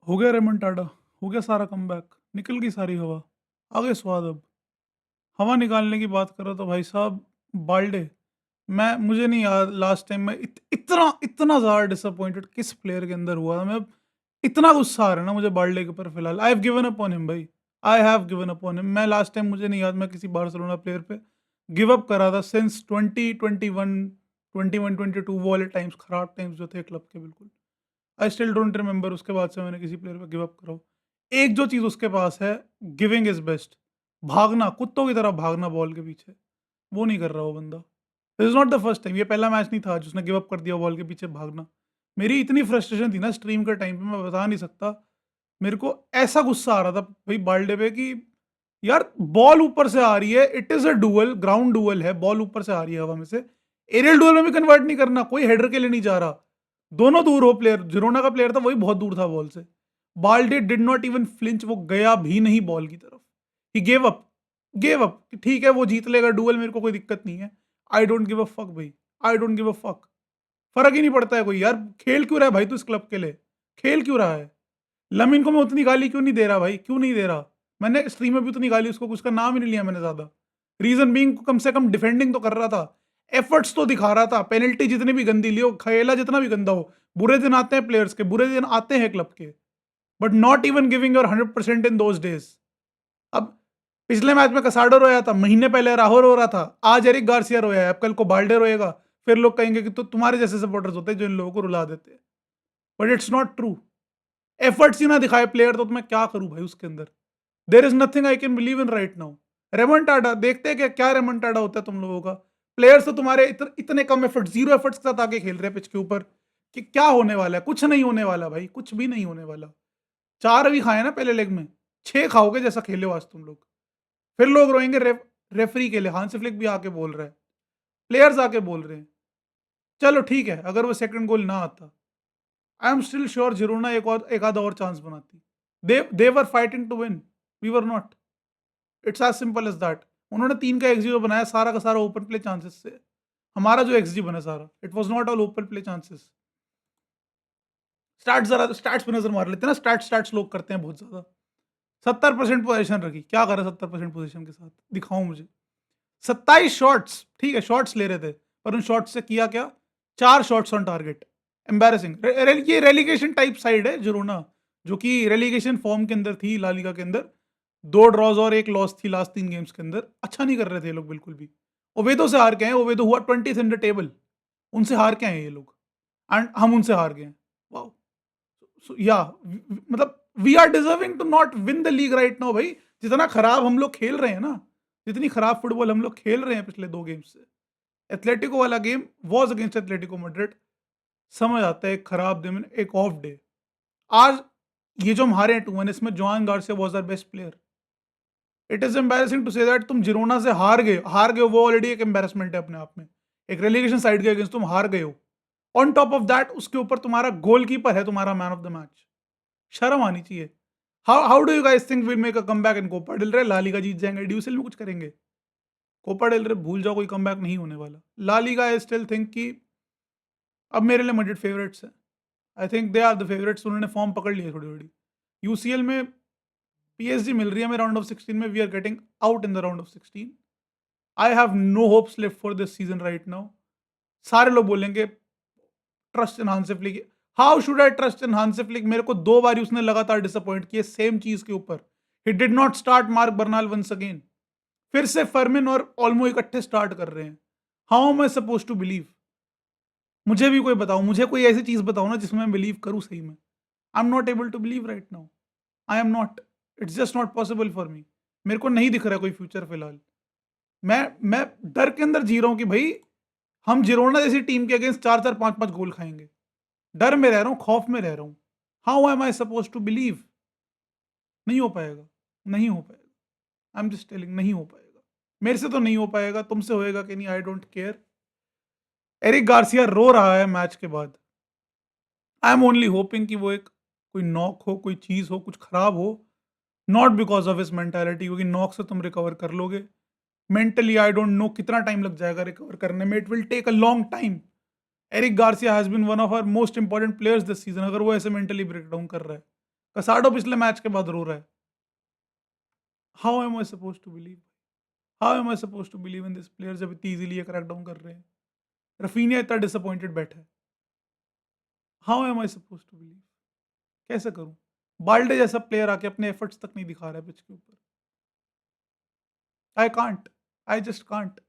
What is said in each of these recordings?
हो गया रेमंटाडा, हो गया सारा कमबैक, निकल गई सारी हवा, आ गए स्वाद अब। हवा निकालने की बात करो तो भाई साहब बाल्डे, मुझे नहीं याद लास्ट टाइम मैं इतना इतना ज़्यादा डिसअपॉइंटेड किस प्लेयर के अंदर हुआ था। मैं इतना गुस्सा आ रहा है ना मुझे बाल्डे के ऊपर फिलहाल। I have given up on him भाई, I have given up on him. मैं लास्ट टाइम मुझे नहीं याद मैं किसी बार्सिलोना प्लेयर पे गिव अप करा था सिंस 2021 21-22 वो वाले टाइम्स, खराब टाइम्स जो थे क्लब के बिल्कुल। आई स्टिल डोंट रिमेंबर उसके बाद से मैंने किसी प्लेयर पे गिव अप करा हो। एक जो चीज़ उसके पास है, गिविंग इज़ बेस्ट। भागना, कुत्तों की तरह भागना बॉल के पीछे, वो नहीं कर रहा वो बंदा। This is not the first time, ये पहला मैच नहीं था जिसने गिव अप कर दिया बॉल के पीछे भागना। मेरी इतनी फ्रस्ट्रेशन थी ना स्ट्रीम के टाइम पे मैं बता नहीं सकता। मेरे को ऐसा गुस्सा आ रहा था भाई बाल्डे पे कि यार बॉल ऊपर से आ रही है, it is a dual, ground dual है, बॉल ऊपर से आ रही है हवा में से। एरियल डुअल में भी कन्वर्ट नहीं करना, कोई हेडर के लिए नहीं जा रहा। दोनों दूर हो प्लेयर, जिरोना का प्लेयर था वही बहुत दूर था बॉल से। Balde did not even flinch, वो गया भी नहीं बॉल की तरफ। ही गेव अप कि ठीक है वो जीत लेगा डुअल, मेरे को कोई दिक्कत नहीं है। I don't give a fuck भाई, I don't give a fuck. फर्क ही नहीं पड़ता है कोई यार, खेल क्यों रहा है भाई तू इस क्लब के लिए? खेल क्यों रहा है? लमिन को मैं उतनी गाली क्यों नहीं दे रहा भाई? क्यों नहीं दे रहा? मैंने स्ट्रीम में भी उतनी गाली उसको, उसका नाम ही नहीं लिया मैंने ज़्यादा। रीज़न बीइंग कम से कम डिफेंडिंग तो कर रहा था, एफर्ट्स तो दिखा रहा था। पेनल्टी जितनी भी गंदी लियो, खेला जितना भी गंदा हो, बुरे दिन आते हैं प्लेयर्स के, बुरे दिन आते हैं क्लब के, but not even giving your 100% in those days. अब पिछले मैच में कसाडो रोया था, महीने पहले राहो रो रहा था, आज एरिक गार्सिया रोया है, अब कल को बाल्डे रोएगा। फिर लोग कहेंगे कि तो तुम्हारे जैसे सपोर्टर्स होते हैं जो इन लोगों को रुला देते हैं। But it's not true. Efforts ही ना दिखाए प्लेयर तो मैं क्या करूं भाई उसके अंदर? There is nothing I can believe in right now. Remontada देखते हैं क्या रेमंटाडा होता है तुम लोगों का। प्लेयर्स तो तुम्हारे इतने कम एफर्ट, जीरो एफर्ट्स के साथ आगे खेल रहे हैं पिच के ऊपर कि क्या होने वाला है? कुछ नहीं होने वाला भाई, कुछ भी नहीं होने वाला। चार अभी खाए ना पहले लेग में, छह खाओगे जैसा खेले हो आज तुम लोग। फिर लोग रोएंगे रेफरी के लिए। हांस फ्लिक भी आके बोल रहा है, प्लेयर्स आके बोल रहे हैं। चलो ठीक है, अगर वो सेकंड गोल ना आता, I am still sure Girona एक आधा और चांस बनाती। They were fighting to win, we were not. It's as simple as that. उन्होंने 3 का एक्सजी जो बनाया सारा का सारा ओपन प्ले चांसेस से। हमारा जो एक्सजी बना सारा, it was not all open play chances. Stats जरा स्टैट्स पे नजर मार लेते हैं ना, स्टैट्स स्टैट्स लोग करते हैं बहुत ज्यादा। 70% पोजीशन रखी, क्या करे 70% पोजीशन के साथ? दिखाऊं मुझे? 27 शॉट्स, ठीक है शॉट्स ले रहे थे, पर उन शॉट्स से किया क्या? 4 शॉट्स ऑन टारगेट। एम्बैरेसिंग। ये रेलीगेशन टाइप साइड है जिरोना, जो कि रेलीगेशन फॉर्म के अंदर थी ला लीगा के अंदर। 2 ड्रॉज और 1 लॉस थी लास्ट 3 गेम्स के अंदर। अच्छा नहीं कर रहे थे ये लोग बिल्कुल भी। ओवेदो से हार के हैं, ओवेदो हुआ 20th इन द टेबल। उनसे हार के आए हैं ये लोग, एंड हम उनसे हार गए हैं। वाओ! सो या मतलब we are deserving to not win the league right now भाई। जितना खराब हम लोग खेल रहे हैं ना, जितनी खराब फुटबॉल हम लोग खेल रहे हैं पिछले 2 गेम्स से। एथलेटिको वाला game was against Atletico Madrid, समझ आता है एक खराब दिन, एक ऑफ डे। आज ये जो हम हारे हैं 2-1, इसमें Joan Garcia was our best player. It is embarrassing to say that तुम जिरोना से हार गए हो, वो ऑलरेडी एक एम्बैरेसमेंट है अपने आप में। एक रेलीगेशन साइड के अगेंस्ट तुम हार गए हो। ऑन टॉप ऑफ दैट उसके ऊपर तुम्हारा गोलकीपर है तुम्हारा मैन ऑफ द मैच। शर्म आनी चाहिए। How how do you guys think we will make a comeback in Copa del Rey? La Liga जीत जाएंगे, ड्यूसिल में कुछ करेंगे। कोपा डेल रे भूल जाओ, कोई कमबैक नहीं होने वाला। La Liga I still think कि अब मेरे लिए मैड्रिड फेवरेट्स हैं। I think they are the favourites, उन्होंने फॉर्म पकड़ ली है थोड़ी-थोड़ी। यूसीएल में पीएसजी मिल रही है हमें राउंड ऑफ 16 में, we are getting out in the round of 16। I have no hopes left for this season right now. सारे लोग बोलेंगे trust in Hansi Flick. How should I trust in Hansi Flick? मेरे को 2 बारी उसने लगातार disappoint किए सेम चीज़ के ऊपर। He did not start Marc Bernal once again. फिर से फर्मिन और ओल्मो इकट्ठे स्टार्ट कर रहे हैं। How am I supposed to believe? मुझे भी कोई बताओ, मुझे कोई ऐसी चीज़ बताओ ना जिसमें मैं बिलीव करूँ सही में। I am not able to believe right now. I am not, it's just not possible for me. मेरे को नहीं दिख रहा है कोई फ्यूचर फिलहाल। मैं डर के अंदर जी रहा हूँ कि भाई हम जिरोना जैसी टीम के अगेंस्ट 4-4 5-5 गोल खाएँगे। डर में रह रहा हूँ, खौफ में रह रहा हूँ। How am I supposed to believe? नहीं हो पाएगा, नहीं हो पाएगा। आई एम जस्ट टेलिंग, नहीं हो पाएगा। मेरे से तो नहीं हो पाएगा, तुमसे होएगा कि नहीं I don't care. Eric Garcia रो रहा है मैच के बाद। आई एम ओनली होपिंग कि वो एक कोई नॉक हो, कोई चीज़ हो, कुछ खराब हो, not because of his mentality, क्योंकि नॉक से तुम रिकवर कर लोगे। मेंटली आई डोंट नो कितना टाइम लग जाएगा रिकवर करने में, it will take a long time. Eric Garcia has been one of our most important players this season, अगर वो ऐसे मेंटली ब्रेकडाउन कर रहा है। कसाडो पिछले मैच के बाद रो रहा है। How am I supposed to believe? How am I supposed to believe in this player जब इतनी इजीली ये क्रैक डाउन कर रहे हैं? रफीनिया इतना डिसअपॉइंटेड बैठा है। How am I supposed to believe? कैसे करूं? बाल्डे जैसा प्लेयर आके अपने एफर्ट्स तक नहीं दिखा रहा है पिच के ऊपर। I can't, I just can't.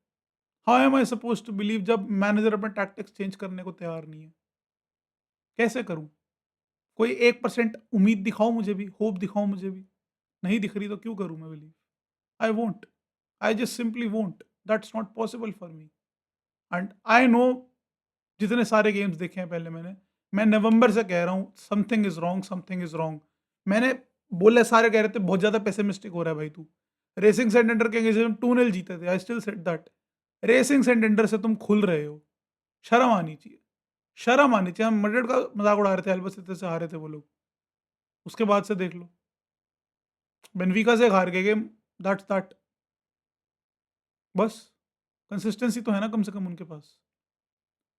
How am I supposed to believe जब मैनेजर अपने टैक्टिक्स चेंज करने को तैयार नहीं है? कैसे करूं? कोई 1% उम्मीद दिखाओ मुझे भी, होप दिखाओ मुझे भी। नहीं दिख रही तो क्यों करूं मैं believe? I won't. I just simply won't. That's not possible for me. And I know, जितने सारे गेम्स देखे हैं पहले मैं नवंबर से कह रहा हूँ something is wrong, something is wrong. मैंने बोले, सारे कह रहे थे बहुत ज्यादा पेसिमिस्टिक हो रहा है भाई तू। रेसिंग सेंटेंडर के अगेंस्ट में 2-0 जीते थे। I still said that racing Santander से तुम खुल रहे हो। शर्म आनी चाहिए, शर्म आनी चाहिए। हम मैड्रिड का मजाक उड़ा रहे थे, अल्बासेते से हारे थे वो लोग। उसके बाद से देख लो, बेनफिका से हार गए गेम। That's that. बस कंसिस्टेंसी तो है ना कम से कम उनके पास।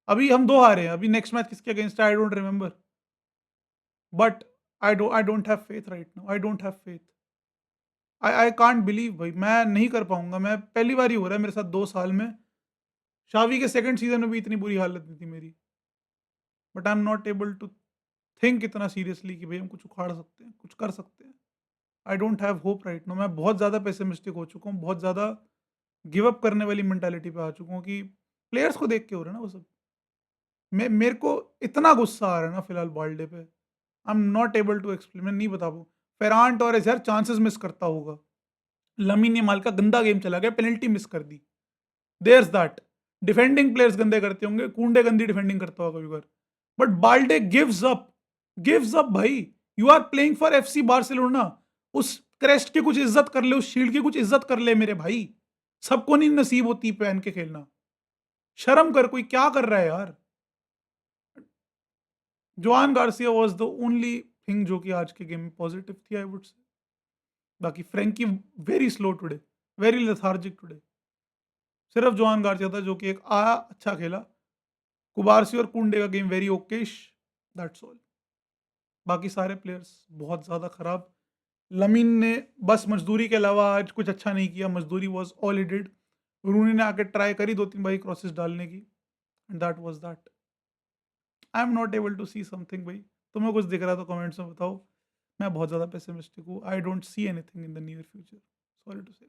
अभी हम 2 हारे हैं, अभी नेक्स्ट मैच किसके अगेंस्ट है I don't remember, but I don't have faith right now. I don't have faith. I can't believe भाई, मैं नहीं कर पाऊंगा। मैं पहली बार ही हो रहा है मेरे साथ 2 साल में। शावी के सेकंड सीजन में भी इतनी बुरी हालत नहीं थी मेरी, but I am not able to think इतना सीरियसली कि भाई हम कुछ उखाड़ सकते हैं, कुछ कर सकते हैं। I don't have hope right now. मैं बहुत ज़्यादा पेसिमिस्टिक हो चुका हूँ, बहुत ज़्यादा गिव अप करने वाली मेंटालिटी पे आ चुका हूँ कि प्लेयर्स को देख के हो रहा है ना वो सब। मेरे को इतना गुस्सा आ रहा है ना फिलहाल बाल्डे पे। I am not able to explain. मैं नहीं बता पाऊँ। फेरान टोरेस यार चांसेस मिस करता होगा। लमीन यमाल का गंदा गेम चला गया, पेनल्टी मिस कर दी। There's that. डिफेंडिंग प्लेयर्स गंदे करते होंगे, कुंडे गंदी डिफेंडिंग करता होगा कभी बार, but Balde gives up. Gives up भाई। You are playing for FC Barcelona. उस क्रेस्ट की कुछ इज्जत कर ले, उस शील्ड की कुछ इज्जत कर ले मेरे भाई। सबको नहीं नसीब होती पहन के खेलना। शर्म कर, कोई क्या कर रहा है यार। Joan Garcia was the only thing जो कि आज के गेम में पॉजिटिव थी, आई वुड से। बाकी Frenkie very slow today, very lethargic today. सिर्फ जोआन गार्सिया था जो कि एक आया, अच्छा खेला। कुबारसी और कुंडे का game very Okesh, that's all. बाकी सारे प्लेयर्स बहुत ज़्यादा खराब। लमीन ने बस मजदूरी के अलावा आज कुछ अच्छा नहीं किया। मजदूरी was all he did. Rooney ने आके ट्राई करी 2-3 बारी क्रॉसेस डालने की, and that was that. I am not able to see something भाई। तुम्हें कुछ दिख रहा है तो कमेंट्स में बताओ। मैं बहुत ज़्यादा पेसिमिस्टिक हूँ। I don't see anything in the near future. Sorry to से।